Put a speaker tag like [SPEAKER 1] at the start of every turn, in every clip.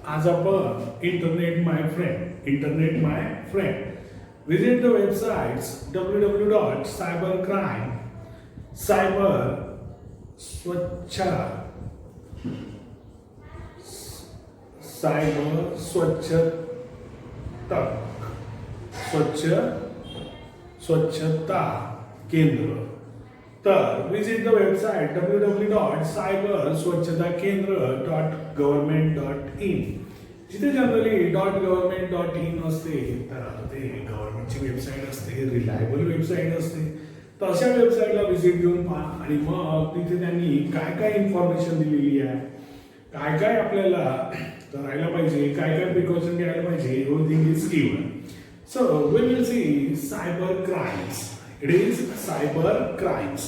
[SPEAKER 1] आज आपण internet my friend visit the websites www.cybercrime cyber स्वच्छता सायबर स्वच्छता केंद्र. तर विजिट द वेबसाईट www.cyberswachhtakendra.government.in. जिथे जनरली .government.in असते तर ते गव्हर्नमेंटची वेबसाईट असते, रिलायबल वेबसाईट असते. तर अशा वेबसाईटला व्हिजिट देऊन पहा आणि मग तिथे त्यांनी काय काय इन्फॉर्मेशन दिलेली आहे, काय काय आपल्याला करायला पाहिजे, काय काय प्रिकॉशन घ्यायला पाहिजे, everything is given. So we will see cyber crimes. It is cyber crimes.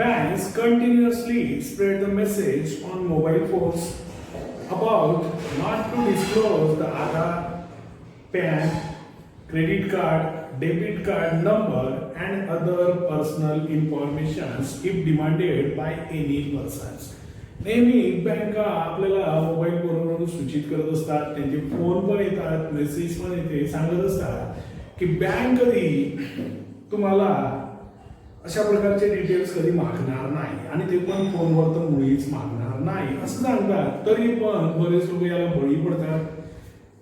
[SPEAKER 1] Banks continuously spread the message on mobile phones about not to disclose the Aadhaar, PAN, credit card, debit card number and other personal information if demanded by any persons. नेहमी बँका आपल्याला मोबाईलवरून सूचित करत असतात, त्यांचे phone पण येतात, मेसेज पण येते, सांगत असतात की बँक कधी तुम्हाला अशा प्रकारचे डिटेल्स कधी मागणार नाही आणि ते पण फोनवर तर मुळीच मागणार नाही असं सांगतात. तरी पण बरेच लोक याला बळी पडतात.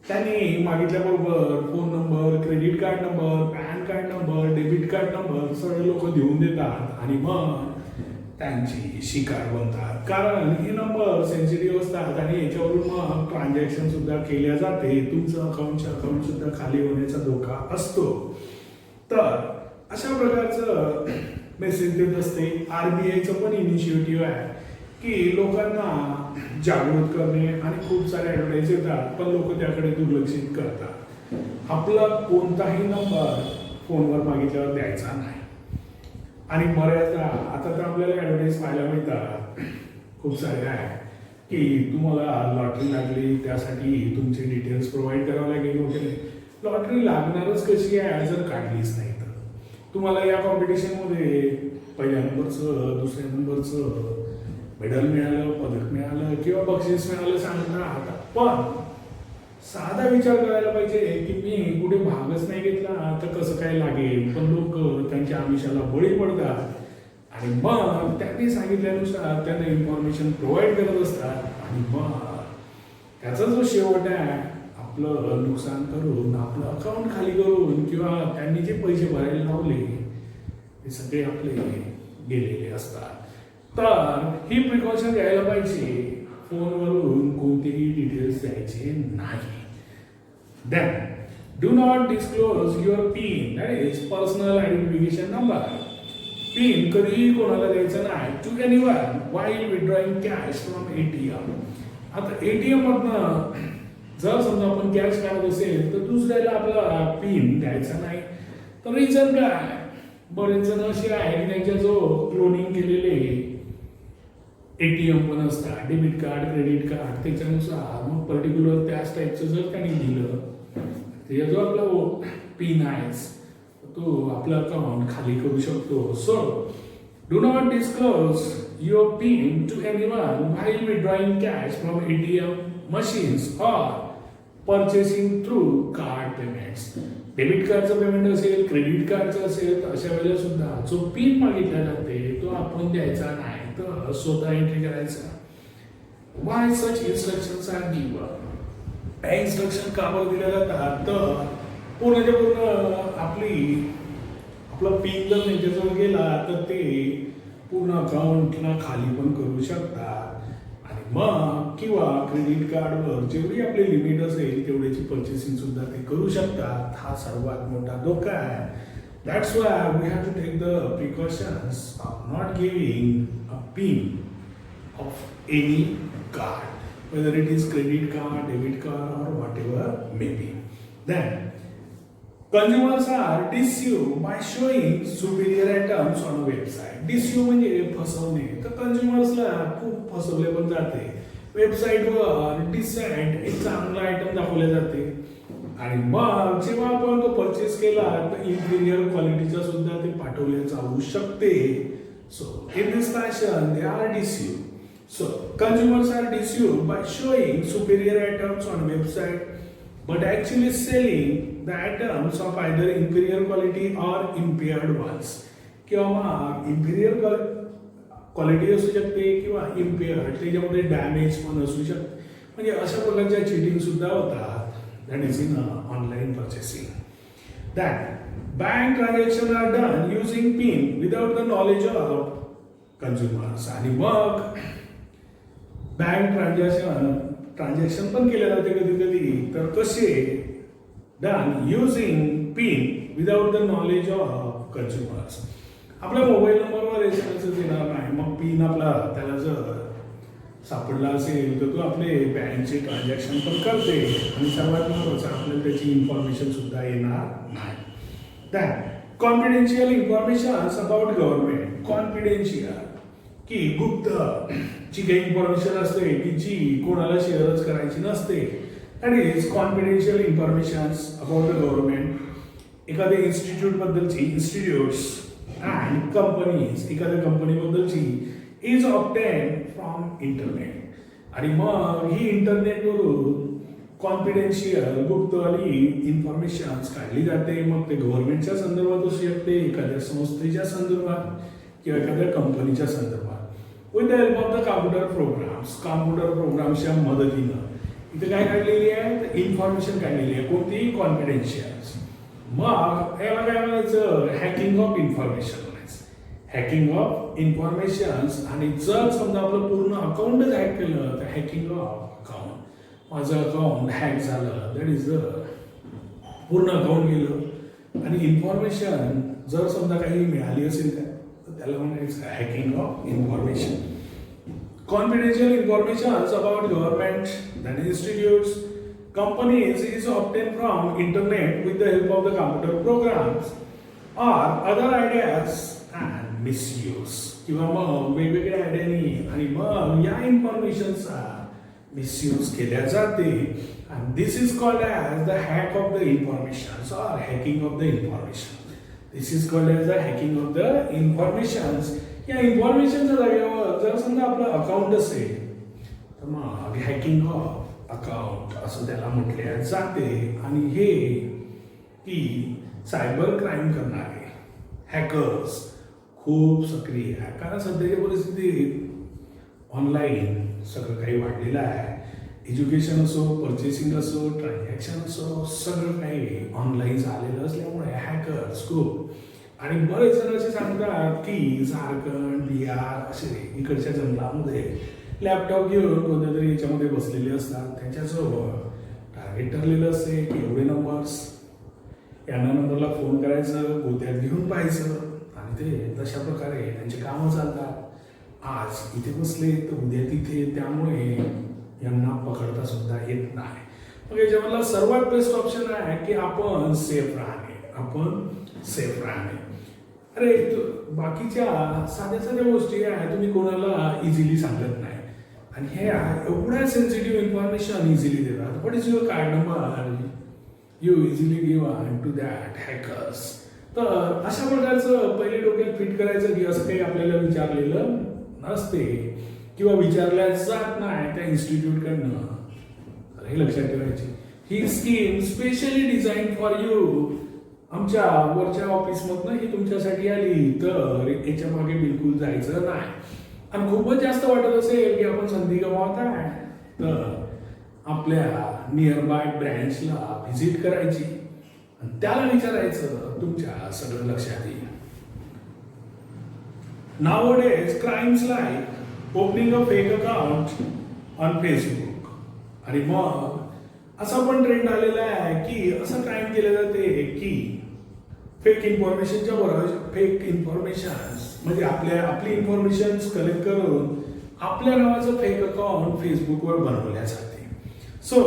[SPEAKER 1] त्यांनी मागितल्याबरोबर phone number, credit card number, PAN card number, debit card number सगळे लोक देऊन देतात आणि मग त्यांची शिकार बनतात. कारण हे नंबर सेन्सिटिव्ह असतात आणि याच्यावरून मग ट्रान्झॅक्शन सुद्धा केल्या जाते. तुमचं अकाउंट सुद्धा खाली होण्याचा धोका असतो. तर अशा प्रकारचं मेसेज देत असते. RBIचं पण इनिशिएटिव्ह आहे की लोकांना जागृत करणे आणि खूप सारे ॲडव्हर्टाईज येतात पण लोक त्याकडे दुर्लक्षित करतात. आपला कोणताही नंबर फोनवर मागितल्यावर द्यायचा नाही. आणि बऱ्याचदा आता तर आपल्याला ॲडव्हर्टाईज पाहायला मिळतात खूप सारे आहे की तुम्हाला लॉटरी लागली त्यासाठी तुमचे डिटेल्स प्रोव्हाइड करावे लागेल वगैरे. लॉटरी लागणारच कशी आहे जर काढलीच नाही तर. तुम्हाला या कॉम्पिटिशनमध्ये पहिल्या नंबरचं, दुसऱ्या नंबरचं मेडल मिळालं, पदक मिळालं किंवा बक्षीस मिळालं सांगत राहतात. पण साधा विचार करायला पाहिजे की मी कुठे भागच नाही घेतला तर कसं काय लागेल. पण लोक त्यांच्या आमिषाला बळी पडतात आणि मग त्यांनी सांगितल्यानुसार त्यांना इन्फॉर्मेशन प्रोव्हाइड करत असतात आणि मग त्याचा जो शेवट आहे आपलं नुकसान करून, आपलं अकाउंट खाली करून किंवा त्यांनी जे पैसे भरायला लावले ते सगळे आपले गेलेले असतात. तर ही प्रिकॉशन घ्यायला पाहिजे. फोनवरून कोणतेही डिटेल्स द्यायचे नाही. Then, do not disclose your PIN, that is personal identification number. PIN कधीही कोणाला द्यायचं नाही to anyone while withdrawing cash from ATM. आता ATM मधनं जर समजा आपण कॅश काढत असेल तर दुसऱ्याला आपला PIN द्यायचा नाही. तर रिझन काय? बरेच जण असे आहे की त्यांच्याजवळ क्लोनिंग केलेले ATM पण असतात, डेबिट कार्ड, क्रेडिट कार्ड. त्याच्यानुसार मग पर्टिक्युलर त्याच टाईपचं जर त्यांनी दिलं तर जो आपला पिन आहे तो आपलं अकाउंट खाली करू शकतो. So do not disclose your PIN to anyone while withdrawing cash from ATM machines or purchasing through card payments. Debit कार्डचं पेमेंट असेल, क्रेडिट कार्डचं असेल तर अशा वेळेला सुद्धा जो पिन मागितला जाते तो आपण द्यायचा नाही तर स्वतः एंट्री करायचा. वाय सच इन्स्ट्रक्शन्स आर गिवन. त्या इन्स्ट्रक्शन का बरं दिल्या जातात तर पूर्णच्या पूर्ण आपला पिन जर त्यांच्याजवळ गेला तर ते पूर्ण अकाउंटला खाली पण करू शकतात आणि मग किंवा क्रेडिट कार्डवर जेवढी आपली लिमिट असेल तेवढ्याची पर्चेसिंग सुद्धा ते करू शकतात. हा सर्वात मोठा धोका आहे. That's why we have to take the precautions of not giving a PIN of any card, whether it is credit card, debit card or whatever may be. Then, consumers are deceived by showing superior items on a website. Deceive म्हणजे फसवणे. तर कंझ्युमर्सला खूप फसवले पण जाते. वेबसाईटवर decent एक चांगला item दाखवले जाते आणि मग जेव्हा आपण तो परचेस केला तर इन्फिरियर क्वालिटीचा सुद्धा ते पाठवले जाऊ शकते. So in this fashion, they are deceived. So consumers are deceived by showing superior items on website, but actually selling the items of either inferior quality or impaired ones. किंवा मग inferior क्वालिटी असू शकते किंवा impaired त्याच्यामध्ये damage पण असू शकते. म्हणजे अशा प्रकारच्या चिटिंग सुद्धा होतात. That is in online purchasing. That bank transactions are done using PIN without the knowledge of consumers. आणि मग बँक ट्रान्झॅक्शन पण केले जाते कधी कधी. तर कसे done using pin without the knowledge of consumers. आपल्या मोबाईल नंबरवर एसएमएस येणार नाही. मग पिन आपला त्याला जर सापडला असेल तर तो आपले बँकचे ट्रान्झॅक्शन पण करते आणि सर्वात महत्त्वाचं आपल्याला त्याची इन्फॉर्मेशन सुद्धा येणार नाही. That confidential information about government. Confidential की गुप्त जी काही इन्फॉर्मेशन असते की जी कोणाला शेअरच करायची नसते. That is confidential information about the government. एखाद्या इन्स्टिट्यूटबद्दलची इन्स्टिट्यूट्स अँड कंपनीज एखाद्या कंपनीबद्दलची इज ऑब्टेन फ्रॉम इंटरनेट. आणि मग ही इंटरनेटवरून कॉन्फिडेन्शियल गुप्तवाली इन्फॉर्मेशन काढली जाते. मग ते गव्हर्नमेंटच्या संदर्भात असू शकते, एखाद्या संस्थेच्या संदर्भात किंवा एखाद्या कंपनीच्या संदर्भात. With the help of the computer programs. Computer प्रोग्रामच्या मदतीनं इथे काय काढलेली आहे तर इन्फॉर्मेशन काढलेली आहे. कोणती कॉन्फिडेन्शियल. मग याला काय म्हणायचं हॅकिंग ऑफ इन्फॉर्मेशन म्हणायचं. Hacking of information. आणि जर समजा आपलं पूर्ण अकाउंटच हॅक केलं तर हॅकिंग ऑफ अकाउंट. माझं अकाउंट हॅक झालं दॅट इज पूर्ण अकाउंट गेलं आणि इन्फॉर्मेशन जर समजा काही मिळाली असेल तर त्याला म्हणायचं hacking of information. Confidential information about government that institutes companies is obtained from internet with the help of the computer programs or other ideas and misuse. किंवा मग वेगवेगळ्या आयडियानी आणि मग या इन्फॉर्मेशनचा मिसयूज केल्या जाते. and this is called as the hack of the information or hacking of the information. This is called as the hacking of the informations. या इन्फॉर्मेशनच्या जागेवर जर समजा आपलं अकाउंट असेल तर मग हॅकिंग ऑफ अकाउंट असं त्याला म्हटले जाते. आणि हे की सायबर क्राईम करणारे हॅकर्स खूप सक्रिय आहे. कारण सध्याच्या परिस्थितीत ऑनलाईन सगळं काही वाढलेलं आहे. एज्युकेशन असो, परचेसिंग असो, ट्रान्झॅक्शन असो, सगळं काही ऑनलाईन झालेलं असल्यामुळे हॅकर्स खूप. आणि बरेच जण असे सांगतात की झारखंड, बिहार असे इकडच्या जंगलामध्ये लॅपटॉप घेऊन कोणत्या तरी याच्यामध्ये बसलेले असतात. त्यांच्यासोबत टार्गेट ठरलेलं असते की एवढे नंबर्स यांना नंबरला फोन करायचं, गोत्यात घेऊन पाहायचं आणि ते तशा प्रकारे त्यांचे कामं चालतात. आज इथे बसले तर उद्या तिथे. त्यामुळे यांना पकडता सुद्धा येत नाही. मग याच्यामधला सर्वात बेस्ट ऑप्शन आहे की आपण सेफ राहणे. आपण सेफ राहणे. अरे बाकीच्या साध्या साध्या गोष्टी आहे तुम्ही कोणाला इझिली सांगत नाही आणि हे एवढ्या सेन्सिटिव्ह इन्फॉर्मेशन इझिली देतात. What is your card number you easily give to that hackers. तर अशा प्रकारचं पहिले डोक्यात फिट करायचं की असं काही आपल्याला विचारलेलं नसते किंवा विचारल्या जात नाही त्या इन्स्टिट्यूटकडनं. तर हे लक्षात ठेवायची. ही scheme specially design for you. आमच्या वरच्या ऑफिसमधनं ही तुमच्यासाठी आली तर याच्या मागे बिलकुल जायचं नाही. आणि खूपच जास्त वाटत असेल की आपण संधी गमावत आहे तर आपल्या नियर बाय ब्रँचला व्हिजिट करायची आणि त्याला विचारायचं तुमच्या सगळं लक्षात येईल. Nowadays crimes like opening a fake account on Facebook. आणि मग असा पण ट्रेंड आलेला आहे की असं क्राईम केलं जाते की फेक इन्फॉर्मेशनच्या बरोबर फेक इन्फॉर्मेशन म्हणजे आपली इन्फॉर्मेशन कलेक्ट करून आपल्या नावाचं फेक अकाउंट फेसबुकवर बनवल्या जाते. So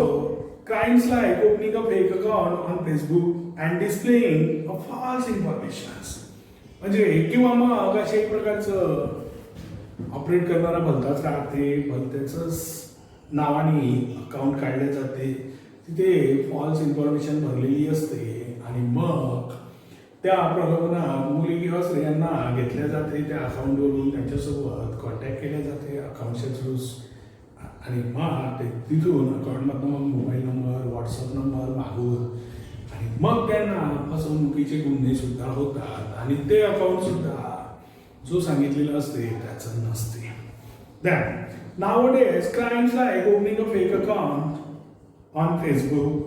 [SPEAKER 1] crimes like opening a fake account on Facebook and displaying a false information. म्हणजे किंवा मग अशा एक प्रकारचं ऑपरेट करणारा भलताच राहते. भलत्याच नावाने अकाउंट काढले जाते. तिथे फॉल्स इन्फॉर्मेशन भरलेली असते आणि मग त्या प्रलोभनात मुली किंवा स्त्रियांना घेतल्या जाते. त्या अकाउंटवरून त्यांच्यासोबत कॉन्टॅक्ट केल्या जाते अकाउंटच्या थ्रू. आणि मग ते तिथून अकाउंटमधनं मग मोबाईल नंबर, व्हॉट्सअप नंबर मागून आणि मग त्यांना फसवणुकीचे गुन्हे सुद्धा होतात. आणि ते अकाउंट सुद्धा जो सांगितलेलं असते त्याचं नसते. Then nowadays crimes like opening a fake account on Facebook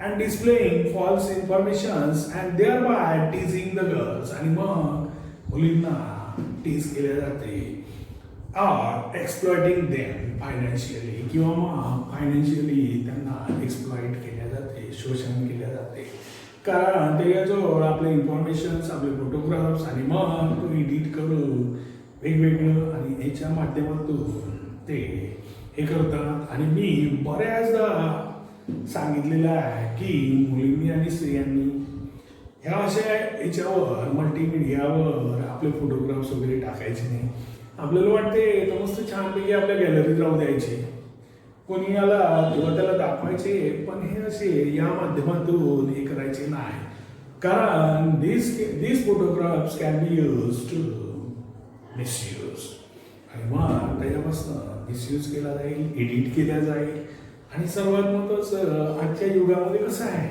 [SPEAKER 1] and displaying false informations and thereby teasing the girls आणि मग मुलींना टीज केल्या जाते or exploiting them financially किंवा मग फायनान्शियली त्यांना एक्सप्लॉइट केल्या जाते, शोषण केल्या जाते. कारण त्याच्याजवळ आपले इन्फॉर्मेशन्स, आपले फोटोग्राफ्स आणि मग तो एडिट करून वेगवेगळं आणि याच्या माध्यमातून ते हे करतात. आणि मी बऱ्याचदा सांगितलेलं आहे की मुलींनी आणि स्त्रियांनी ह्या अशा याच्यावर मल्टीमीडियावर आपले फोटोग्राफ्स वगैरे टाकायचे नाही. आपल्याला वाटते तर मस्त छानपैकी आपल्या गॅलरीत राहू द्यायचे, कोणी आला तेव्हा त्याला दाखवायचे. पण हे असे या माध्यमातून हे करायचे नाही. कारण these photographs can be used to misuse. आणि मग त्याच्यापासून मिसयूज केला जाईल, एडिट केला जाईल. आणि सर्वात महत्वाचं आजच्या युगामध्ये कसं आहे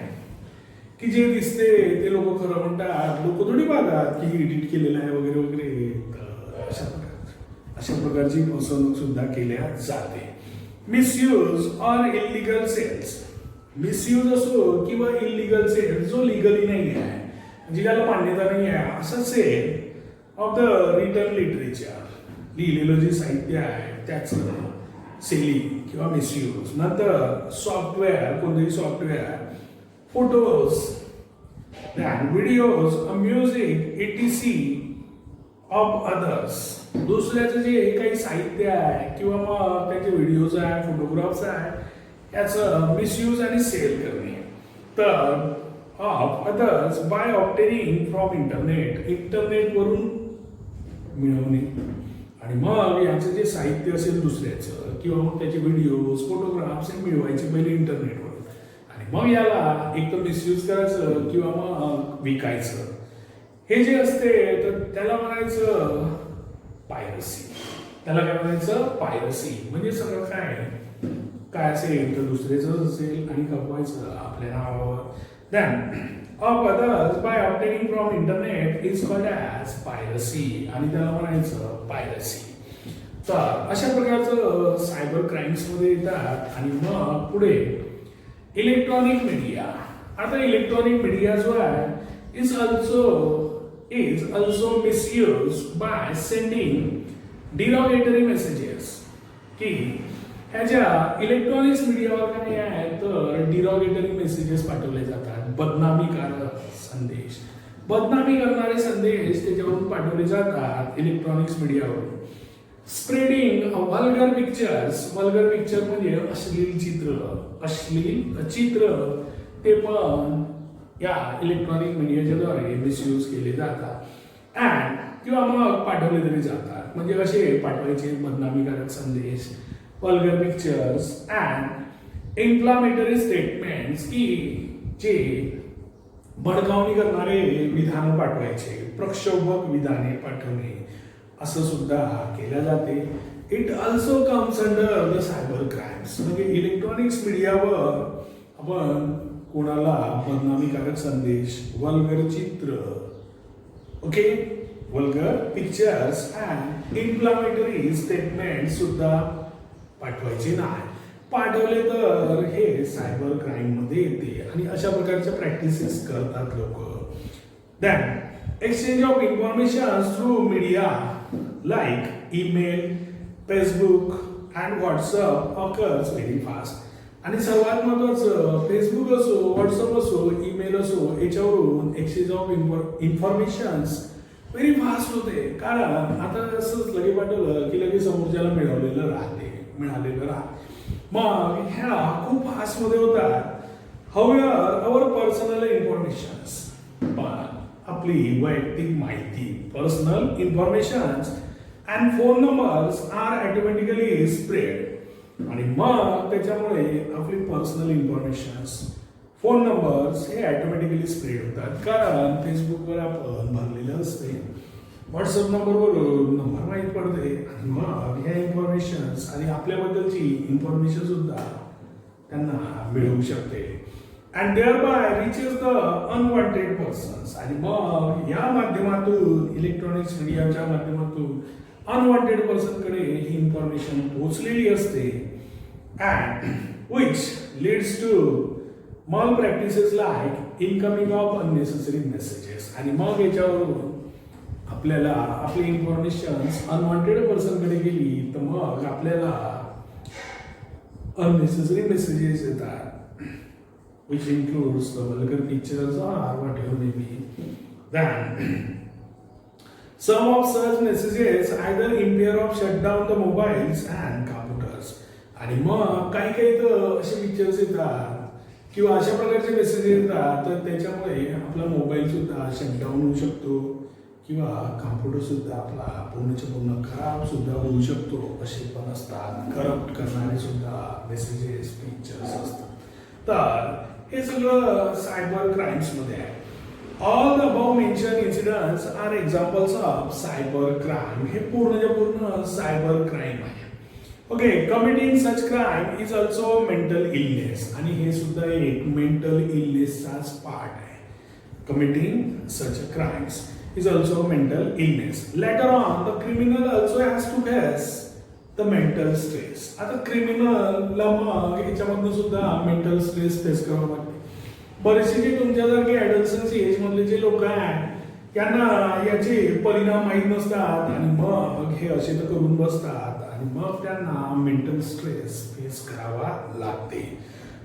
[SPEAKER 1] की जे दिसते ते लोक खरं म्हणतात, लोक थोडी बघतात की एडिट केलेलं आहे वगैरे वगैरे. तर अशा प्रकारची फसवणूक सुद्धा केल्या जाते. Misuse or illegal sales. Misuse असो किंवा इलिगल सेल्स जो लिगली नाही आहे, म्हणजे ज्याला मान्यता नाही आहे, असं sale of the written literature, लिहिलेलं जे साहित्य आहे त्याचं सेलिंग किंवा मिसयूज. नंतर सॉफ्टवेअर, कोणतेही software, photos, videos, music etc of others. दुसऱ्याचं जे काही साहित्य आहे किंवा मग त्याचे व्हिडिओज आहे, फोटोग्राफ्स आहे, याचं मिसयूज आणि सेल करणे. तर of others by obtaining from internet, इंटरनेटवरून मिळवणे. आणि मग याचं जे साहित्य असेल दुसऱ्याचं किंवा मग त्याचे व्हिडिओज, फोटोग्राफ्स हे मिळवायचे पहिले इंटरनेटवरून. आणि मग याला एक तर मिसयूज करायचं किंवा मग विकायचं. हे जे असते तर त्याला म्हणायचं पायरसी. त्याला काय म्हणायचं? पायरसी. म्हणजे सगळं काय असेल तर दुसऱ्याचं असेल आणि खपवायचं आपल्या नावावर. Then of others by obtaining from internet is called as piracy. आणि त्याला म्हणायचं पायरसी. तर अशा प्रकारचं सायबर क्राईम्स मध्ये येतात. आणि मग पुढे इलेक्ट्रॉनिक मीडिया. आता इलेक्ट्रॉनिक मीडिया जो आहे is also misused by sending derogatory messages. की ह्याच्या इलेक्ट्रॉनिक्स मीडियावर काय आहे तर डिरॉगेटरी मेसेजेस पाठवले जातात, बदनामीकारक संदेश, बदनामी करणारे संदेश त्याच्यावरून पाठवले जातात इलेक्ट्रॉनिक्स मीडियावरून. Spreading vulgar pictures. Vulgar picture म्हणजे अश्लील चित्र ते पण या इलेक्ट्रॉनिक मीडियाच्या द्वारे मिसयूज केले जातात. अँड किंवा मग पाठवले तरी जातात. म्हणजे कसे पाठवायचे? बदनामीकारक संदेश, vulgar pictures and inflammatory statements, की जे भडकावणी करणारे विधान पाठवायचे, प्रक्षोभक विधाने पाठवणे, असं सुद्धा केल्या जाते. It also comes under the cyber crimes. म्हणजे इलेक्ट्रॉनिक्स मीडियावर आपण कोणाला बदनामीकारक संदेश, वल्गर चित्र, okay, vulgar pictures and inflammatory statement सुद्धा पाठवायचे नाही. पाठवले तर हे सायबर क्राईम मध्ये येते. आणि अशा प्रकारच्या प्रॅक्टिसेस करतात लोक. Then exchange of information through media like email, Facebook and WhatsApp occurs very fast. आणि सर्वात महत्वाचं, फेसबुक असो, व्हॉट्सअप असो, ईमेल असो, याच्यावरून exchange of informations very fast होते. कारण आता असंच लगे पाठवलं की लगेच समोरच्याला मिळालेलं राहते. मग ह्या खूप फास्ट मध्ये होतात. हाऊएव्हर आवर पर्सनल इन्फॉर्मेशन्स, पण आपली वैयक्तिक माहिती, personal informations and phone numbers are automatically spread. आणि मग त्याच्यामुळे आपली पर्सनल इन्फॉर्मेशन्स, फोन नंबर्स हे ऑटोमॅटिकली स्प्रेड होतात, कारण फेसबुकवर आपण भरलेलं असते. व्हॉट्सअप नंबरवरून नंबर माहीत पडते आणि मग ह्या इन्फॉर्मेशन्स आणि आपल्याबद्दलची इन्फॉर्मेशन सुद्धा त्यांना मिळवू शकते. And thereby reaches the unwanted persons. आणि मग या माध्यमातून, इलेक्ट्रॉनिक्स मीडियाच्या माध्यमातून अनवॉन्टेड पर्सनकडे ही इन्फॉर्मेशन पोहोचलेली असते. And which leads to malpractices like incoming of unnecessary messages. आणि मग याच्यावरून आपल्याला आपली इन्फॉर्मेशन अनवॉन्टेड पर्सनकडे गेली तर मग आपल्याला अननेसेसरी मेसेजेस येतात, which includes the vulgar pictures or whatever may be. Then some of such messages either impair or shut down the mobiles and computers. आणि मग काही तर असे पिक्चर्स येतात किंवा अशा प्रकारचे मेसेज येतात तर त्याच्यामुळे आपला मोबाईल सुद्धा शटडाऊन होऊ शकतो किंवा कॉम्प्युटर सुद्धा आपला पूर्णच्या पूर्ण खराब सुद्धा होऊ शकतो. असे पण असतात, करप्ट करणारे सुद्धा मेसेजेस, पिक्चर्स असतात. तर हे सगळं सायबर क्राईम्स मध्ये आहे. All the above mention incidents are examples of cyber crime. हे पूर्णच्या पूर्ण सायबर क्राईम आहे. Okay, committing such crime is also mental illness. आणि हे सुद्धा एक मेंटल इलनेसचाच पार्ट आहे. Committing such crimes is also mental illness. Later on the criminal also has to face the mental stress. आता क्रिमिनलला मग याच्यामधनं सुद्धा मेंटल स्ट्रेस फेस करावं लागते. बरेचसे जे तुमच्यासारखे ॲडल्टन्स एज मधले जे लोक आहेत त्यांना याचे परिणाम माहीत नसतात आणि मग हे असे तर करून बसतात आणि मग त्यांना मेंटल स्ट्रेस फेस करावा लागते.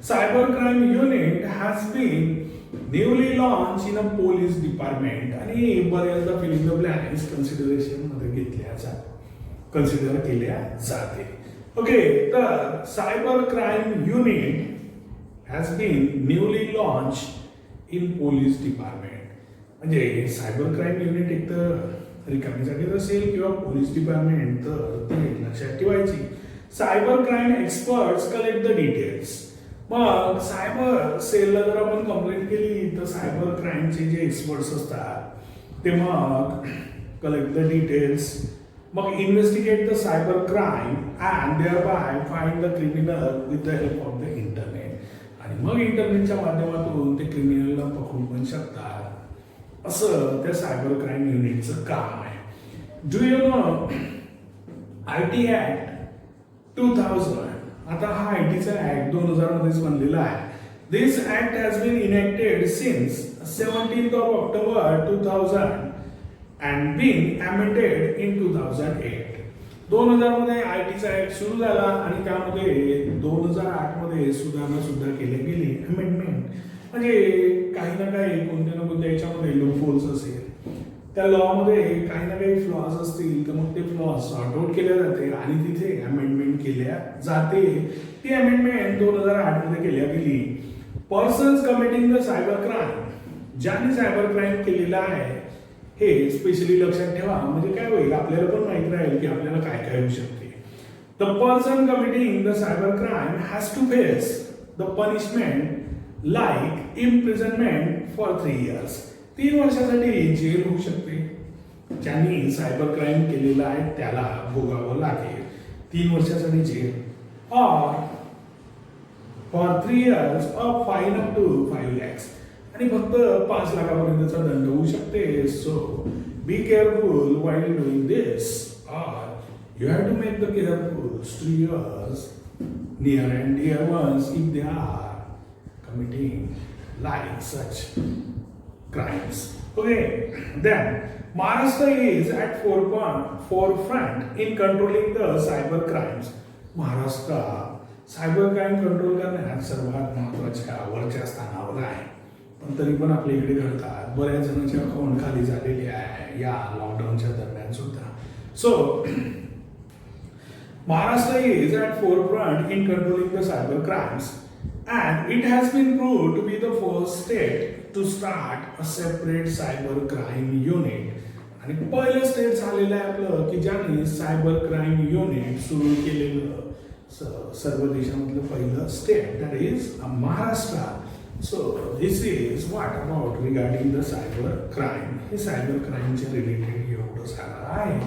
[SPEAKER 1] Cyber crime unit has been newly launch in a police department. आणि बऱ्याचदा फिलिंग द ब्लँक्स कन्सिडरेशन मध्ये कन्सिडर केल्या जाते. ओके, तर cyber crime unit has been newly launch in police department. म्हणजे सायबर क्राईम युनिट एक तर रिकामी जागेत असेल किंवा पोलीस डिपार्टमेंट, तर ते लक्षात ठेवायची. Cyber crime experts collect the details. मग सायबर सेलला जर आपण कंप्लेंट केली तर सायबर क्राईमचे जे एक्सपर्ट्स असतात ते मग कलेक्ट द डिटेल्स, मग investigate the cyber crime and thereby find the criminal with the help of the internet. आणि मग इंटरनेटच्या माध्यमातून ते क्रिमिनलला पकडू पण शकतात. असं त्या सायबर क्राईम युनिटचं काम आहे. Do you know IT act 2000. आता हा ITचा ऍक्ट 2000 मध्येच बनलेला आहे. This act has been enacted since 17th of October 2000 and been amended in 2008. 2000 मध्ये ITचा ऍक्ट सुरू झाला आणि त्यामध्ये 2008 मध्ये सुधारणा सुद्धा केल्या गेली. अमेंडमेंट म्हणजे काही ना काही कोणत्या ना कोणत्या याच्यामध्ये लूपहोल्स असेल, त्या लॉ मध्ये काही ना काही फ्लॉज असतील तर मग ते फ्लॉज सॉर्ट आउट केल्या जाते आणि तिथे अमेंडमेंट केल्या जाते. ती अमेंडमेंट 2008 मध्ये केल्या गेली. Persons committing the cyber crime, ज्यांनी सायबर क्राईम केलेला आहे हे स्पेशली लक्षात ठेवा. म्हणजे काय होईल, आपल्याला पण माहित राहील की आपल्याला काय काय होऊ शकते. The person committing the cyber crime has to face the punishment like imprisonment for 3 years. 3 वर्षासाठी जेल होऊ शकते. ज्यांनी सायबर क्राईम केलेला आहे त्याला भोगावं लागेल 3 वर्षासाठी जेल, और for 3 years of fine up to 5 lakhs. आणि फक्त 5 लाखापर्यंतचा दंड होऊ शकते. So be careful while doing this, और you have to make the careful to yours near and dear ones if they are committing like such crimes. Okay, then Maharashtra is at forefront in controlling the cyber crimes. Maharashtra cyber crime control करण्यात सर्वात महत्वाच्या वरच्या स्थानावर आहे. पण तरी पण आपल्या इकडे घडतात. बऱ्याच जणांचे अकाउंट खाली झालेले आहे या लॉकडाऊनच्या दरम्यान सुद्धा. So Maharashtra is at forefront in controlling the cyber crimes. And it has been proved to be the first state to start a separate cyber crime unit. आणि पहिलं स्टेट झालेलं आहे आपलं की ज्याने सायबर क्राईम युनिट सुरू केलेलं सर्व देशामधलं पहिलं state, that is Maharashtra. So this is what about regarding the cyber crime. हे सायबर क्राईमच्या रिलेटेड एवढं सारं आहे.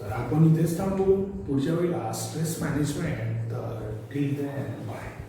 [SPEAKER 1] तर आपण इथेच थांबू. पुढच्या वेळेला स्ट्रेस मॅनेजमेंट. तर टिल देन बाय.